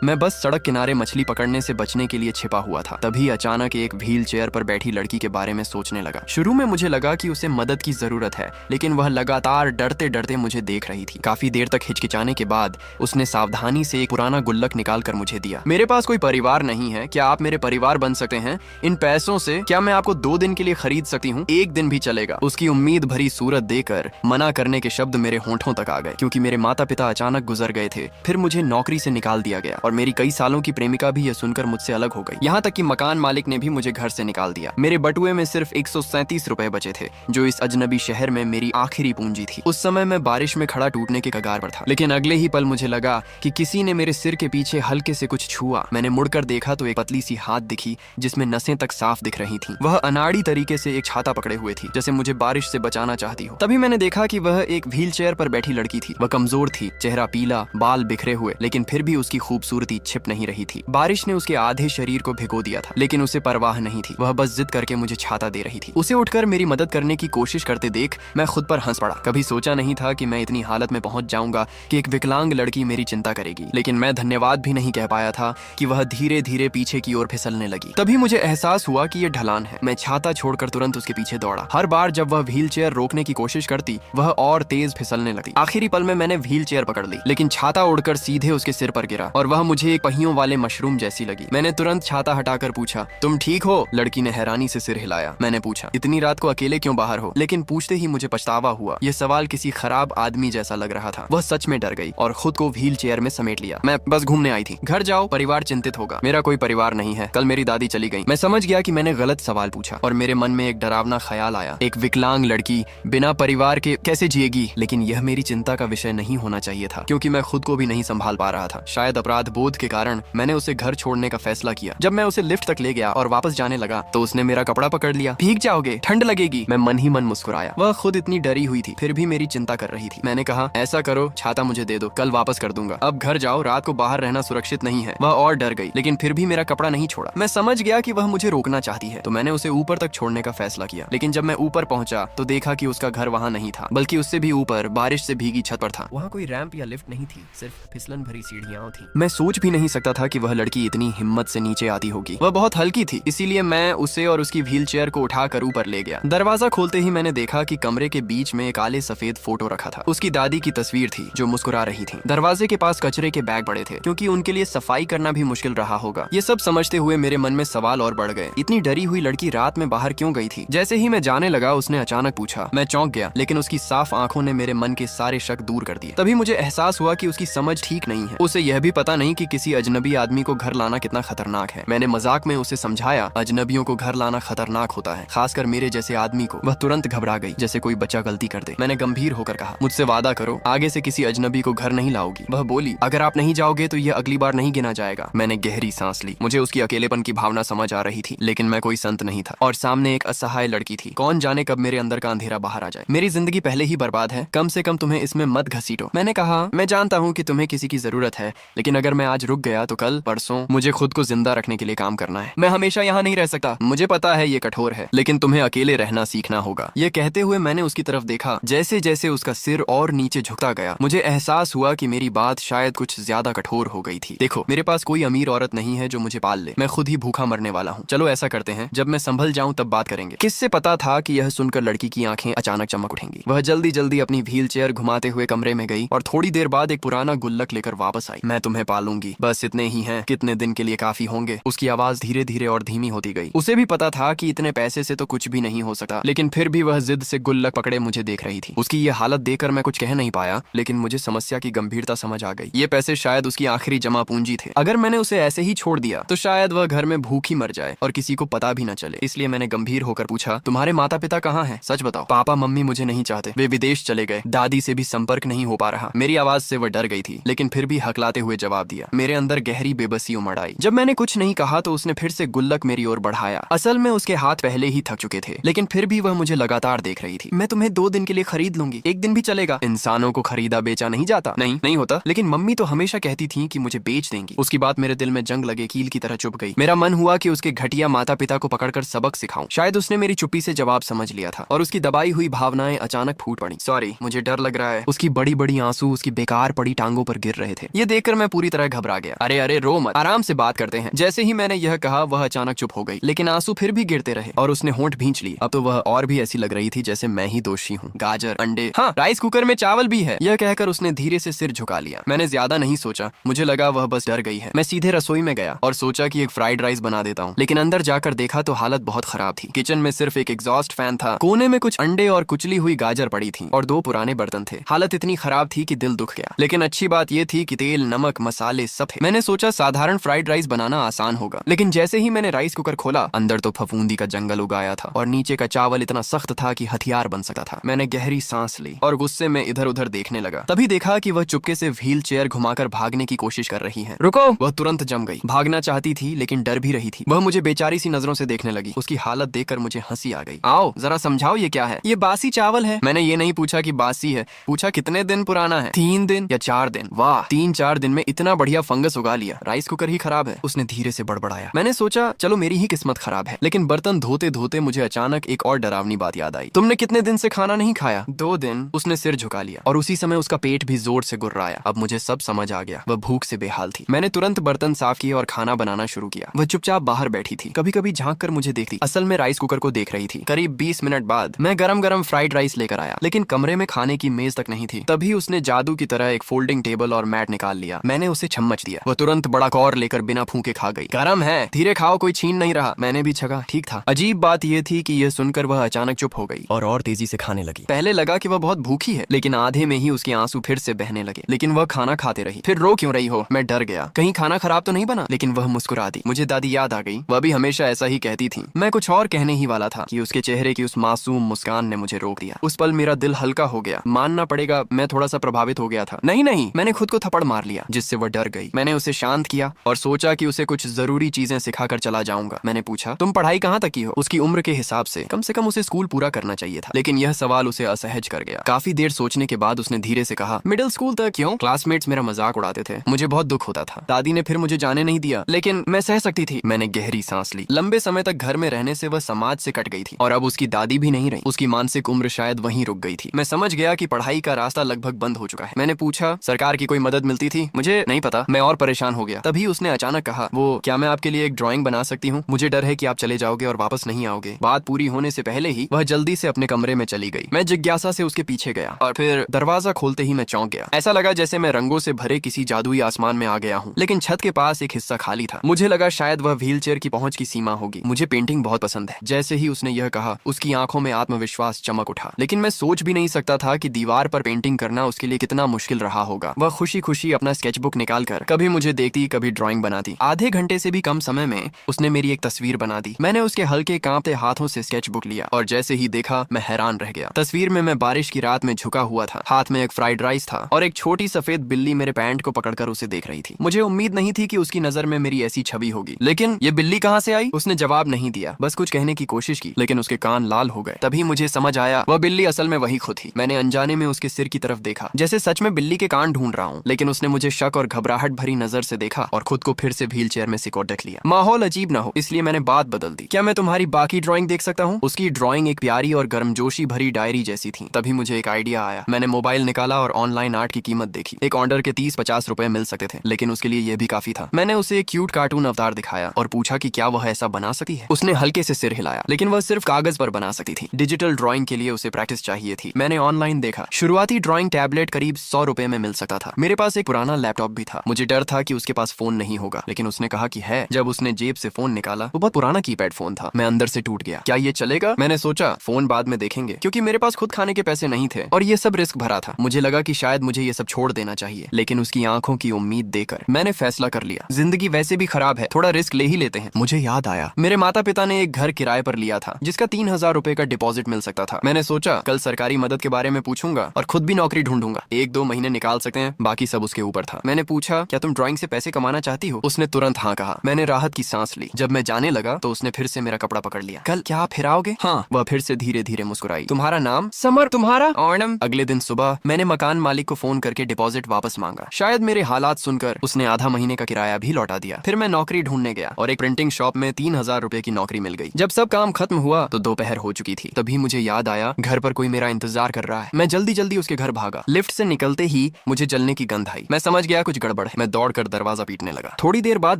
मैं बस सड़क किनारे मछली पकड़ने से बचने के लिए छिपा हुआ था। तभी अचानक एक व्हील चेयर पर बैठी लड़की के बारे में सोचने लगा। शुरू में मुझे लगा कि उसे मदद की जरूरत है, लेकिन वह लगातार डरते डरते मुझे देख रही थी। काफी देर तक हिचकिचाने के बाद उसने सावधानी से एक पुराना गुल्लक निकाल कर मुझे दिया। मेरे पास कोई परिवार नहीं है, क्या आप मेरे परिवार बन सकते हैं? इन पैसों से क्या मैं आपको 2 दिन के लिए खरीद सकती हूँ? 1 दिन भी चलेगा। उसकी उम्मीद भरी सूरत देकर मना करने के शब्द मेरे होंठों तक आ गए, क्योंकि मेरे माता पिता अचानक गुजर गए थे। फिर मुझे नौकरी से निकाल दिया गया और मेरी कई सालों की प्रेमिका भी यह सुनकर मुझसे अलग हो गई। यहाँ तक कि मकान मालिक ने भी मुझे घर से निकाल दिया। मेरे बटुए में सिर्फ 137 रुपए बचे थे, जो इस अजनबी शहर में मेरी आखिरी पूंजी थी। उस समय मैं बारिश में खड़ा टूटने के कगार पर था, लेकिन अगले ही पल मुझे लगा कि किसी ने मेरे सिर के पीछे हल्के से कुछ छुआ। मैंने मुड़कर देखा तो एक पतली सी हाथ दिखी, जिसमें नसें तक साफ दिख रही थीं। वह अनाड़ी तरीके से एक छाता पकड़े हुए थी, जैसे मुझे बारिश से बचाना चाहती हो। तभी मैंने देखा कि वह एक व्हील चेयर पर बैठी लड़की थी। वह कमजोर थी, चेहरा पीला, बाल बिखरे हुए, लेकिन फिर भी उसकी खूबसूरती छिप नहीं रही थी। बारिश ने उसके आधे शरीर को भिगो दिया था, लेकिन उसे परवाह नहीं थी। वह बस जिद करके मुझे छाता दे रही थी। उसे उठकर मेरी मदद करने की कोशिश करते देख मैं खुद पर हंस पड़ा। कभी सोचा नहीं था कि मैं इतनी हालत में पहुंच जाऊंगा कि एक विकलांग लड़की मेरी चिंता करेगी। लेकिन मैं धन्यवाद भी नहीं कह पाया था कि वह धीरे धीरे पीछे की ओर फिसलने लगी। तभी मुझे एहसास हुआ कि यह ढलान है। मैं छाता छोड़कर तुरंत उसके पीछे दौड़ा। हर बार जब वह व्हील चेयर रोकने की कोशिश करती, वह और तेज फिसलने लगती। आखिरी पल में मैंने व्हील चेयर पकड़ ली, लेकिन छाता उड़कर सीधे उसके सिर पर गिरा और वह मुझे एक पहियों वाले मशरूम जैसी लगी। मैंने तुरंत छाता हटाकर पूछा, तुम ठीक हो? लड़की ने हैरानी से सिर हिलाया। मैंने पूछा, इतनी रात को अकेले क्यों बाहर हो? लेकिन पूछते ही मुझे पछतावा हुआ। यह सवाल किसी खराब आदमी जैसा लग रहा था। वह सच में डर गई और खुद को व्हील चेयर में समेट लिया। मैं बस घूमने आई थी। घर जाओ, परिवार चिंतित होगा। मेरा कोई परिवार नहीं है। कल मेरी दादी चली गई। मैं समझ गया कि मैंने गलत सवाल पूछा और मेरे मन में एक डरावना ख्याल आया। एक विकलांग लड़की बिना परिवार के कैसे जिएगी? लेकिन यह मेरी चिंता का विषय नहीं होना चाहिए था, क्योंकि मैं खुद को भी नहीं संभाल पा रहा था। शायद अपराध बोध के कारण मैंने उसे घर छोड़ने का फैसला किया। जब मैं उसे लिफ्ट तक ले गया और वापस जाने लगा तो उसने मेरा कपड़ा पकड़ लिया। भीग जाओगे, ठंड लगेगी। मैं मन ही मन मुस्कुराया। वह खुद इतनी डरी हुई थी, फिर भी मेरी चिंता कर रही थी। मैंने कहा, ऐसा करो, छाता मुझे दे दो, कल वापस कर दूंगा। अब घर जाओ, रात को बाहर रहना सुरक्षित नहीं है। वह और डर गई, लेकिन फिर भी मेरा कपड़ा नहीं छोड़ा। मैं समझ गया कि वह मुझे रोकना चाहती है, तो मैंने उसे ऊपर तक छोड़ने का फैसला किया। लेकिन जब मैं ऊपर पहुंचा तो देखा कि उसका घर वहां नहीं था, बल्कि उससे भी ऊपर बारिश से भीगी छत पर था। वहां कोई रैंप या लिफ्ट नहीं थी, सिर्फ फिसलन भरी सीढ़ियां थी। मैं सोच भी नहीं सकता था कि वह लड़की इतनी हिम्मत से नीचे आती होगी। वह बहुत हल्की थी, इसीलिए मैं उसे और उसकी व्हील चेयर को उठाकर ऊपर ले गया। दरवाजा खोलते ही मैंने देखा कि कमरे के बीच में एक काले सफेद फोटो रखा था। उसकी दादी की तस्वीर थी, जो मुस्कुरा रही थी। दरवाजे के पास कचरे के बैग पड़े थे, क्योंकि उनके लिए सफाई करना भी मुश्किल रहा होगा। ये सब समझते हुए मेरे मन में सवाल और बढ़ गए। इतनी डरी हुई लड़की रात में बाहर क्यों गई थी? जैसे ही मैं जाने लगा, उसने अचानक पूछा। मैं चौंक गया, लेकिन उसकी साफ आंखों ने मेरे मन के सारे शक दूर कर दिए। तभी मुझे एहसास हुआ कि उसकी समझ ठीक नहीं है। उसे यह भी पता नहीं कि किसी अजनबी आदमी को घर लाना कितना खतरनाक है। मैंने मजाक में उसे समझाया, अजनबियों को घर लाना खतरनाक होता है, खासकर मेरे जैसे आदमी को। वह तुरंत घबरा गई, जैसे कोई बच्चा गलती कर दे। मैंने गंभीर होकर कहा, मुझसे वादा करो, आगे से किसी अजनबी को घर नहीं लाओगी। वह बोली, अगर आप नहीं जाओगे तो यह अगली बार नहीं गिना जाएगा। मैंने गहरी सांस ली। मुझे उसकी अकेलेपन की भावना समझ आ रही थी, लेकिन मैं कोई संत नहीं था और सामने एक असहाय लड़की थी। कौन जाने कब मेरे अंदर का अंधेरा बाहर आ जाए। मेरी जिंदगी पहले ही बर्बाद है, कम से कम तुम्हें इसमें मत घसीटो। मैंने कहा, मैं जानता हूँ कि तुम्हें किसी की जरूरत है, लेकिन अगर मैं आज रुक गया तो कल परसों मुझे खुद को जिंदा रखने के लिए काम करना है। मैं हमेशा यहाँ नहीं रह सकता। मुझे पता है ये कठोर है, लेकिन तुम्हें अकेले रहना सीखना होगा। ये कहते हुए मैंने उसकी तरफ देखा। जैसे जैसे उसका सिर और नीचे झुकता गया, मुझे एहसास हुआ कि मेरी बात शायद कुछ ज्यादा कठोर हो गई थी। देखो, मेरे पास कोई अमीर औरत नहीं है जो मुझे पाल ले। मैं खुद ही भूखा मरने वाला हूँ। चलो ऐसा करते हैं, जब मैं संभल जाऊं तब बात करेंगे। किससे पता था कि यह सुनकर लड़की की आंखें अचानक चमक उठेंगी। वह जल्दी जल्दी अपनी व्हील चेयर घुमाते हुए कमरे में गई और थोड़ी देर बाद एक पुराना गुल्लक लेकर वापस आई। मैं तुम्हें पालूंगी, बस इतने ही हैं, कितने दिन के लिए काफी होंगे। उसकी आवाज धीरे धीरे और धीमी होती गई। उसे भी पता था कि इतने पैसे से तो कुछ भी नहीं हो सकता, लेकिन फिर भी वह जिद से गुल्लक पकड़े मुझे देख रही थी। उसकी ये हालत देखकर मैं कुछ कह नहीं पाया, लेकिन मुझे समस्या की गंभीरता समझ आ गई। ये पैसे शायद उसकी आखिरी जमा पूंजी थे। अगर मैंने उसे ऐसे ही छोड़ दिया तो शायद वह घर में भूखी मर जाए और किसी को पता भी न चले। इसलिए मैंने गंभीर होकर पूछा, तुम्हारे माता पिता कहाँ हैं? सच बताओ। पापा मम्मी मुझे नहीं चाहते, वे विदेश चले गए। दादी से भी संपर्क नहीं हो पा रहा। मेरी आवाज से वह डर गई थी, लेकिन फिर भी हकलाते हुए जवाब दिया। मेरे अंदर गहरी बेबसी उमड़ आई। जब मैंने कुछ नहीं कहा तो उसने फिर से गुल्लक मेरी ओर बढ़ाया। असल में उसके हाथ पहले ही थक चुके थे, लेकिन फिर भी वह मुझे लगातार देख रही थी। मैं तुम्हें 2 दिन के लिए खरीद लूंगी, 1 दिन भी चलेगा। इंसानों को खरीदा बेचा नहीं जाता। नहीं होता, लेकिन मम्मी तो हमेशा कहती थी कि मुझे बेच देंगी। उसकी बात मेरे दिल में जंग लगे कील की तरह चुभ गई। मेरा मन हुआ कि उसके घटिया माता पिता को पकड़कर सबक सिखाऊं। शायद उसने मेरी चुप्पी से जवाब समझ लिया था और उसकी दबाई हुई भावनाएं अचानक फूट पड़ी। सॉरी, मुझे डर लग रहा है। उसकी बड़ी बड़ी आंसू उसकी बेकार पड़ी टांगों पर गिर रहे थे। ये देखकर मैं पूरी तरह घबरा गया। अरे अरे रो मत, आराम से बात करते हैं। जैसे ही मैंने यह कहा वह अचानक चुप हो गई, लेकिन आंसू फिर भी गिरते रहे और उसने होंठ भींच ली। अब तो वह और भी ऐसी लग रही थी जैसे मैं ही दोषी हूँ। गाजर, अंडे, हाँ राइस कुकर में चावल भी है, यह कहकर उसने धीरे से सिर झुका लिया। मैंने ज्यादा नहीं सोचा, मुझे लगा वह बस डर गई है। मैं सीधे रसोई में गया और सोचा कि एक फ्राइड राइस बना देता हूँ, लेकिन अंदर जाकर देखा तो हालत बहुत खराब थी। किचन में सिर्फ एक एग्जॉस्ट फैन था, कोने में कुछ अंडे और कुचली हुई गाजर पड़ी थी और 2 पुराने बर्तन थे। हालत इतनी खराब थी कि दिल दुख गया, लेकिन अच्छी बात यह थी कि तेल, नमक, मसाले सब थे। मैंने सोचा साधारण फ्राइड राइस बनाना आसान होगा, लेकिन जैसे ही मैंने राइस कुकर खोला अंदर तो फफूंदी का जंगल उगाया था और नीचे का चावल इतना सख्त था कि हथियार बन सकता था। मैंने गहरी सांस ली और गुस्से में इधर उधर देखने लगा। तभी देखा कि वह चुपके से व्हील चेयर घुमाकर भागने की कोशिश कर रही है। रुको! वह तुरंत जम गई। भागना चाहती थी लेकिन डर भी रही थी। वह मुझे बेचारी सी नजरों से देखने लगी। उसकी हालत देखकर मुझे हंसी आ गई। आओ जरा समझाओ ये क्या है? ये बासी चावल है। मैंने ये नहीं पूछा कि बासी है, पूछा कितने दिन पुराना है। 3 दिन या 4 दिन। वाह, 3-4 दिन में इतना बढ़िया फंगस उगा लिया। राइस कुकर ही खराब है, उसने धीरे से बड़बड़ाया। मैंने सोचा चलो मेरी ही किस्मत खराब है, लेकिन बर्तन धोते धोते मुझे अचानक एक और डरावनी बात याद आई। तुमने कितने दिन से खाना नहीं खाया? 2 दिन। उसने सिर झुका लिया और उसी समय उसका पेट भी जोर से गुर्राया। अब मुझे सब समझ आ गया, वह भूख से बेहाल थी। मैंने तुरंत बर्तन साफ किए और खाना बनाना शुरू किया। वह चुपचाप बाहर बैठी थी, कभी कभी झांक कर मुझे देखती। असल में राइस कुकर को देख रही थी। करीब 20 मिनट बाद मैं गरम गरम फ्राइड राइस लेकर आया, लेकिन कमरे में खाने की मेज तक नहीं थी। तभी उसने जादू की तरह एक फोल्डिंग टेबल और मैट निकाल लिया। मैंने उसे चम्मच दिया, वह तुरंत बड़ा कौर लेकर बिना फूके खा गई। गरम है, धीरे खाओ, कोई छीन नहीं रहा। मैंने भी छका, ठीक था। अजीब बात यह थी कि यह सुनकर वह अचानक चुप हो गई और तेजी से खाने लगी। पहले लगा कि वह बहुत भूखी है, लेकिन आधे में ही उसके आंसू फिर से बहने लगे। लेकिन वह खाना खाते रही। फिर रो क्यों रही हो? मैं डर गया, कहीं खाना खराब तो नहीं बना। लेकिन वह मुस्कुरा दी। मुझे दादी याद आ गई, वह भी हमेशा ऐसा ही कहती थी। मैं कुछ और कहने ही वाला था कि उसके चेहरे की उस मासूम मुस्कान ने मुझे रोक दिया। उस पल मेरा दिल हल्का हो गया। मानना पड़ेगा मैं थोड़ा सा प्रभावित हो गया था। नहीं, मैंने खुद को थप्पड़ मार लिया, जिससे वह डर गई। मैंने उसे शांत किया और सोचा कि उसे कुछ जरूरी चीजें सिखाकर चला जाऊंगा। मैंने पूछा, तुम पढ़ाई कहाँ तक की हो? उसकी उम्र के हिसाब से कम उसे स्कूल पूरा करना चाहिए था, लेकिन यह सवाल उसे असहज कर गया। काफी देर सोचने के बाद उसने धीरे से कहा, मिडिल स्कूल तक। क्यों? क्लासमेट्स मेरा मजाक उड़ाते थे, मुझे बहुत दुख होता था। दादी ने फिर मुझे जाने नहीं दिया, लेकिन मैं सह सकती थी। मैंने गहरी सांस ली। लंबे समय तक घर में रहने से वह समाज से कट गई थी और अब उसकी दादी भी नहीं रही। उसकी मानसिक उम्र शायद वहीं रुक गई थी। मैं समझ गया कि पढ़ाई का रास्ता लगभग बंद हो चुका है। मैंने पूछा, सरकार की कोई मदद मिलती थी? मुझे नहीं पता। मैं और परेशान हो गया। तभी उसने अचानक कहा, वो क्या मैं आपके लिए एक ड्राइंग बना सकती हूँ? मुझे डर है कि आप चले जाओगे और वापस नहीं आओगे। बात पूरी होने से पहले ही वह जल्दी से अपने कमरे में चली गई। मैं जिज्ञासा से उसके पीछे गया और फिर दरवाजा खोलते ही मैं चौंक गया। ऐसा लगा जैसे मैं रंगों से भरे किसी जादुई आसमान में आ गया हूँ, लेकिन छत के पास एक हिस्सा खाली था। मुझे लगा शायद वह व्हील चेयर की पहुंच की सीमा होगी। मुझे पेंटिंग बहुत पसंद है। जैसे ही उसने यह कहा उसकी आंखों में आत्मविश्वास चमक उठा, लेकिन मैं सोच भी नहीं सकता था कि दीवार पर पेंटिंग करना उसके लिए कितना मुश्किल रहा होगा। वह खुशी खुशी अपना स्केचबुक निकालकर कभी मुझे देखती, कभी ड्राइंग बनाती। आधे घंटे से भी कम समय में उसने मेरी एक तस्वीर बना दी। मैंने उसके हल्के कांपते हाथों से स्केचबुक लिया और जैसे ही देखा मैं हैरान रह गया। तस्वीर में मैं बारिश की रात में झुका हुआ था, हाथ में एक फ्राइड राइस था और एक छोटी सफेद बिल्ली मेरे पैंट को पकड़कर उसे देख रही थी। मुझे उम्मीद नहीं थी कि उसकी नजर में मेरी ऐसी छवि होगी। लेकिन ये बिल्ली कहाँ से आई? उसने जवाब नहीं दिया, बस कुछ कहने की कोशिश की, लेकिन उसके कान लाल हो गए। तभी मुझे समझ आया वह बिल्ली असल में वही खुद थी। मैंने अनजाने में उसके सिर की तरफ देखा, जैसे सच में बिल्ली के कान ढूंढ रहा हूँ। लेकिन उसने मुझे शक और घबराहट भरी नजर से देखा और खुद को फिर से व्हील चेयर में सिकोड़ रख लिया। माहौल अजीब न हो इसलिए मैंने बात बदल दी। क्या मैं तुम्हारी बाकी ड्राइंग देख सकता हूँ? उसकी ड्राइंग एक प्यारी और गर्मजोशी भरी डायरी जैसी थी। तभी मुझे एक आइडिया आया। मैंने मोबाइल निकाला और ऑनलाइन आर्ट की कीमत देखी। एक ऑर्डर के 30-50 रुपए मिल सकते थे, लेकिन उसके लिए यह भी काफी था। मैंने उसे एक क्यूट कार्टून अवतार दिखाया और पूछा कि क्या वह ऐसा बना सकती है। उसने हल्के से सिर हिलाया, लेकिन वह सिर्फ कागज पर बना सकती थी। डिजिटल ड्राइंग के लिए उसे प्रैक्टिस चाहिए थी। मैंने ऑनलाइन देखा, शुरुआती ड्राइंग टैबलेट करीब 100 रुपए में मिल सकता था। मेरे पास एक पुराना लैपटॉप भी था। मुझे डर था कि उसके पास फोन नहीं होगा, लेकिन उसने कहा कि है। जब उसने जेब से फोन निकाला, वो बहुत पुराना कीपैड फोन था। मैं अंदर से टूट गया। क्या ये चलेगा? मैंने सोचा फोन बाद में देखेंगे, क्योंकि मेरे पास खुद खाने के पैसे नहीं थे और ये सब रिस्क भरा था। मुझे लगा कि शायद मुझे ये सब छोड़ देना चाहिए, लेकिन उसकी आंखों की उम्मीद देकर मैंने फैसला कर लिया, जिंदगी वैसे भी खराब है, थोड़ा रिस्क ले ही लेते हैं। मुझे याद आया मेरे माता पिता ने एक घर किराए पर लिया था, जिसका 3000 रुपए का डिपॉजिट मिल सकता था। मैंने सोचा कल सरकारी मदद के बारे में पूछूंगा और खुद भी नौकरी ढूंढूंगा। 1-2 महीने निकाल सकते हैं, बाकी सब उसके ऊपर था। मैंने पूछा, क्या तुम ड्राइंग से पैसे कमाना चाहती हो? उसने तुरंत हाँ कहा। मैंने राहत की सांस ली। जब मैं जाने लगा तो उसने फिर से मेरा कपड़ा पकड़ लिया। कल क्या आप फिर आओगे? हाँ। वह फिर से धीरे धीरे मुस्कुराई। तुम्हारा नाम? समर। तुम्हारा? ओणम। अगले दिन सुबह मैंने मकान मालिक को फोन करके डिपॉजिट वापस मांगा। शायद मेरे हालात सुनकर उसने आधा महीने का किराया भी लौटा दिया। फिर मैं नौकरी ढूंढने गया और एक प्रिंटिंग शॉप में 3000 रुपए की नौकरी मिल गई। जब सब काम खत्म हुआ तो दोपहर हो चुकी थी। तभी मुझे याद आया घर पर कोई मेरा इंतजार कर रहा है। मैं जल्दी जल्दी उसके घर भागा। लिफ्ट से निकलते ही मुझे जलने की गंध आई। मैं समझ गया कुछ गड़बड़ गड़बड़ है। मैं दौड़कर दरवाजा पीटने लगा। थोड़ी देर बाद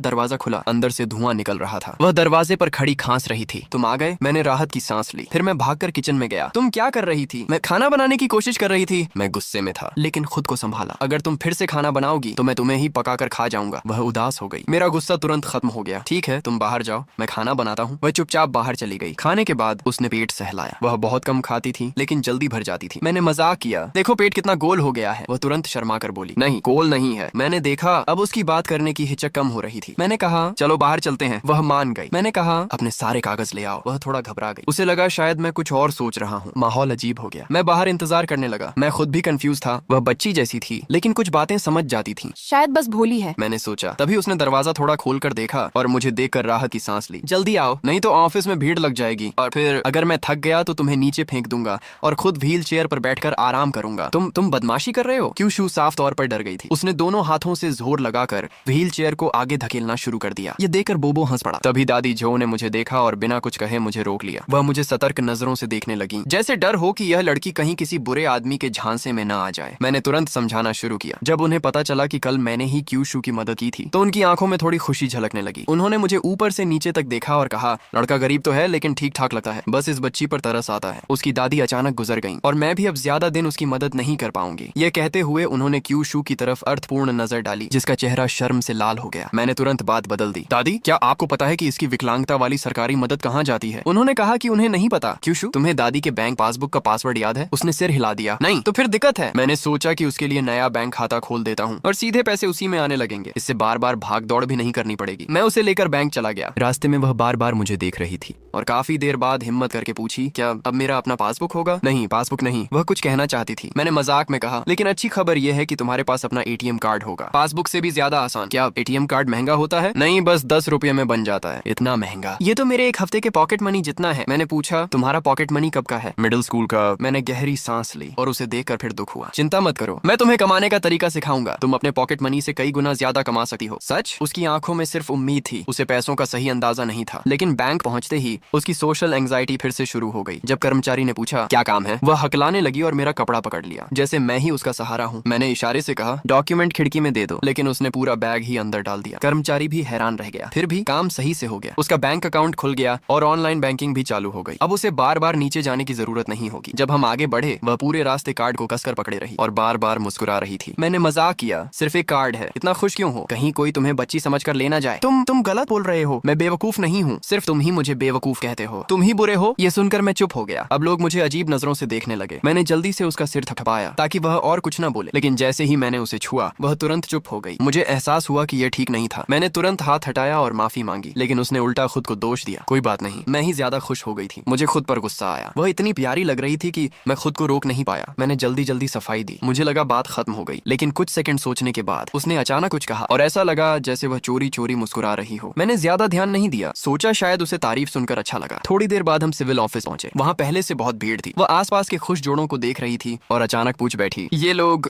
दरवाजा खुला, अंदर से धुआं निकल रहा था। वह दरवाजे पर खड़ी खांस रही थी। तुम आ गए। मैंने राहत की सांस ली। फिर मैं भागकर किचन में गया। तुम क्या कर रही थी? मैं खाना बनाने की कोशिश कर रही थी। मैं गुस्से में था, लेकिन खुद को संभाला। अगर तुम फिर से खाना बनाओगी तो मैं तुम्हें ही पकाकर खा जाऊंगा। वह उदास हो गई। मेरा गुस्सा तुरंत खत्म हो गया। ठीक है, तुम बाहर जाओ, मैं खाना बनाता हूँ। वह चुपचाप बाहर चली गई। खाने के बाद उसने पेट सहलाया। वह बहुत कम खाती थी, लेकिन जल्दी भर जाती थी। मैंने मजाक किया, देखो पेट कितना गोल हो गया है। वह तुरंत शर्मा कर बोली, नहीं गोल नहीं है। मैंने देखा। अब उसकी बात करने की हिचक कम हो रही थी। मैंने कहा चलो बाहर चलते हैं। वह मान गई। मैंने कहा अपने सारे कागज ले आओ। वह थोड़ा घबरा गई। उसे लगा शायद मैं कुछ और सोच रहा हूँ। माहौल अजीब हो गया। मैं बाहर इंतजार करने लगा। मैं खुद भी कंफ्यूज था। वह बच्ची जैसी थी, लेकिन कुछ बातें समझ जाती थी। शायद बस भोली है, मैंने सोचा। तभी उसने दरवाजा थोड़ा खोलकर देखा और मुझे देखकर राहत की सांस ली। जल्दी आओ, नहीं तो ऑफिस में भीड़ लग जाएगी, और फिर अगर मैं थक गया तो तुम्हें नीचे फेंक दूंगा और खुद व्हील चेयर पर बैठकर आराम करूंगा। तुम बदमाशी कर रहे हो? क्यूशू साफ तौर पर डर गई थी। उसने दोनों हाथों से जोर लगाकर व्हील चेयर को आगे धकेलना शुरू कर दिया। ये देखकर बोबो हंस पड़ा। तभी दादी जो ने मुझे देखा और बिना कुछ कहे मुझे रोक लिया। वह मुझे सतर्क नजरों से देखने लगी, जैसे डर हो कि यह लड़की कहीं किसी बुरे आदमी के झांसे में न आ जाए। मैंने तुरंत समझाना शुरू किया। जब उन्हें पता चला कि कल मैंने ही क्यूशू की मदद की थी तो उनकी आंखों में थोड़ी खुशी झलकने लगी। उन्होंने मुझे ऊपर से नीचे तक देखा और कहा, लड़का गरीब तो है लेकिन ठीक ठाक लगता है, बस इस बच्ची पर तरस आता है। उसकी दादी अचानक गुजर गईं और मैं भी अब ज्यादा दिन उसकी मदद नहीं कर पाऊंगी। ये कहते हुए उन्होंने क्यूशू की तरफ अर्थपूर्ण नजर डाली, जिसका चेहरा शर्म से लाल हो गया। मैंने तुरंत बात बदल दी। दादी, क्या आपको पता है कि इसकी विकलांगता वाली सरकारी मदद कहाँ जाती है? उन्होंने कहा कि उन्हें नहीं पता। क्यूशू, तुम्हें दादी के बैंक पासबुक का पासवर्ड याद है? उसने सिर हिला दिया। नहीं, तो फिर दिक्कत है। मैंने सोचा कि उसके लिए नया बैंक खाता खोल देता हूँ और सीधे पैसे उसी में आने लगेंगे। इससे बार बार भाग दौड़ भी नहीं करनी पड़ेगी। मैं उसे लेकर बैंक चला गया। रास्ते में वह बार बार मुझे देख रही थी और काफी देर बाद हिम्मत करके पूछी, क्या अब मेरा अपना पासबुक होगा? नहीं, पासबुक नहीं। वह कुछ कहना चाहती थी। मैंने मजाक में कहा, लेकिन अच्छी खबर यह है कि तुम्हारे पास अपना एटीएम कार्ड होगा। पासबुक से भी ज्यादा आसान। क्या एटीएम कार्ड महंगा होता है? नहीं, बस 10 रुपये में बन जाता है। इतना महंगा? ये तो मेरे एक हफ्ते के पॉकेट मनी जितना है। मैंने पूछा, तुम्हारा पॉकेट मनी कब का है? मिडिल स्कूल का। मैंने गहरी सांस ली और उसे देखकर फिर दुख हुआ। चिंता मत करो, मैं तुम्हें कमाने का तरीका सिखाऊंगा। तुम अपने पॉकेट मनी से कई गुना ज्यादा कमा सकती हो। सच? उसकी आंखों में सिर्फ उम्मीद थी। उसे पैसों का सही अंदाजा नहीं था। लेकिन बैंक पहुंचते ही उसकी सोशल एंजाइटी फिर से शुरू हो गई। जब कर्मचारी ने पूछा, क्या काम है, वह हकलाने लगी और मेरा कपड़ा पकड़ लिया, जैसे मैं ही उसका सहारा हूँ। मैंने इशारे से कहा, डॉक्यूमेंट खिड़की में दे दो, लेकिन उसने पूरा बैग ही अंदर डाल दिया। कर्मचारी भी हैरान रह गया। फिर भी काम सही से हो गया। उसका बैंक अकाउंट खुल गया और ऑनलाइन बैंकिंग भी चालू हो गई। अब उसे बार बार नीचे जाने की जरूरत नहीं होगी। जब हम आगे बढ़े, वह पूरे रास्ते कार्ड को कसकर पकड़े रही और बार बार मुस्कुरा रही थी। मैंने मजाक किया, सिर्फ एक कार्ड है, इतना खुश क्यों हो? कहीं कोई तुम्हें बच्ची समझकर ले ना जाए। तुम गलत बोल रहे हो। मैं बेवकूफ नहीं हूँ, सिर्फ तुम ही मुझे बेवकूफ कहते हो। तुम ही बुरे हो। ये सुनकर मैं चुप हो गया। अब लोग मुझे अजीब नजरों से देखने लगे। मैंने जल्दी से उसका सिर थपथपाया ताकि वह और कुछ ना बोले, लेकिन जैसे ही मैंने उसे छुआ, वह तुरंत चुप हो गई। मुझे एहसास हुआ कि यह ठीक नहीं था। मैंने तुरंत हाथ हटाया और माफी मांगी, लेकिन उसने उल्टा खुद को दोष दिया। कोई बात नहीं, मैं ही ज्यादा खुश हो गई थी। मुझे खुद पर गुस्सा आया। वह इतनी प्यारी लग रही थी कि मैं खुद को रोक नहीं पाया। मैंने जल्दी जल्दी सफाई दी। मुझे लगा बात खत्म हो गई, लेकिन कुछ सेकंड सोचने के बाद उसने अचानक कुछ कहा और ऐसा लगा जैसे वह चोरी चोरी मुस्कुरा रही हो। मैंने ज्यादा ध्यान नहीं दिया, सोचा शायद उसे तारीफ सुनकर अच्छा लगा। थोड़ी देर बाद हम सिविल ऑफिस पहुंचे। वहां पहले से बहुत भीड़ थी। वह आसपास के खुश जोड़ों को देख रही थी और अचानक पूछ बैठी, ये लोग